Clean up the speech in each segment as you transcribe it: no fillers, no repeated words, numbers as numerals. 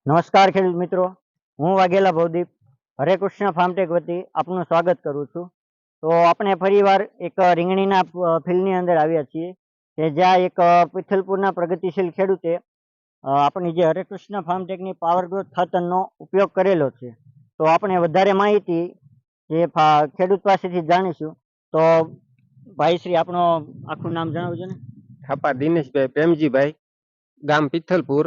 નમસ્કાર ખેડૂત મિત્રો, હું વાઘેલા ભવદીપ હરે કૃષ્ણ ફાર્મટેક વતી આપનું સ્વાગત કરું છું. તો આપણે ફરીવાર એક રીંગણીના ફિલ્ડની અંદર આવ્યા છીએ કે જ્યાં એક પિથલપુરના પ્રગતિશીલ ખેડૂતે આપણી જે હરે કૃષ્ણ ફાર્મટેકની પાવર ગ્રોથ ખાતરનો ઉપયોગ કરેલો છે. તો આપણે વધારે માહિતી જે ખેડૂત પાસેથી જાણીશું. તો ભાઈ શ્રી આપણો આખું નામ જણાવજો ને. થાપા દિનેશભાઈ પ્રેમજીભાઈ, ગામ પિથલપુર,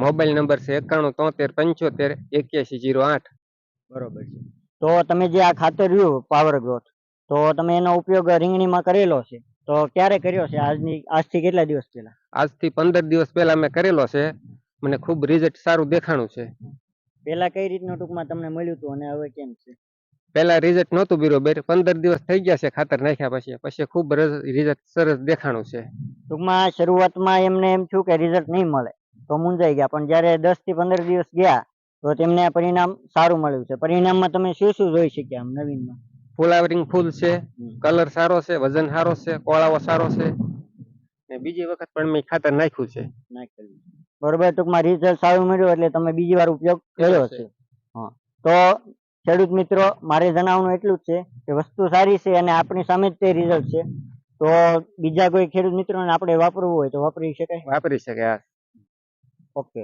મોબાઈલ નંબર છે 9173758108. બરોબર છે. તો તમે જે આ ખાતર રહ્યું પાવર ગ્રોથ, તો તમે એનો ઉપયોગ રીંગણીમાં કરેલો છે, તો ક્યારે કર્યો છે? આજથી કેટલા દિવસ પહેલા? આજથી 15 દિવસ પહેલા મેં કરેલો છે. મને ખૂબ રિઝલ્ટ સારું દેખાણું છે. પહેલા કઈ રીતનું ટૂંકમાં તમને મળ્યું હતું અને હવે કેમ છે? પહેલા રિઝલ્ટ નહોતું બરોબર, 15 દિવસ થઈ ગયા છે ખાતર નાખ્યા પછી ખૂબ રિઝલ્ટ સરસ દેખાણું છે. ટૂંકમાં શરૂઆતમાં એમને એમ થયું કે રિઝલ્ટ નહીં મળે તો મૂંઝાઈ ગયા, પણ જ્યારે 10 થી 15 દિવસ ગયા તો તેમને પરિણામ સારું મળ્યું છે. પરિણામમાં તમે શું શું જોઈ શક્યા આમ નવીનમાં? ફુલાવરિંગ ફૂલ છે, કલર સારો છે, વજન સારો છે, કોળાવો સારો છે. ને બીજી વખત પણ મેં ખાતર નાખ્યું છે. બરોબર, ટૂંકમાં રિઝલ્ટ સારું મળ્યું એટલે તમે બીજી વાર ઉપયોગ કર્યો છે. હા, તો ખેડૂત મિત્રો, મારે જણાવવાનું એટલું જ છે કે વસ્તુ સારી છે અને આપણી સામે જ તે રિઝલ્ટ છે. તો બીજા કોઈ ખેડૂત મિત્રોને આપણે વાપરવું હોય તો વાપરી શકાય? વાપરી શકાય. ઓકે.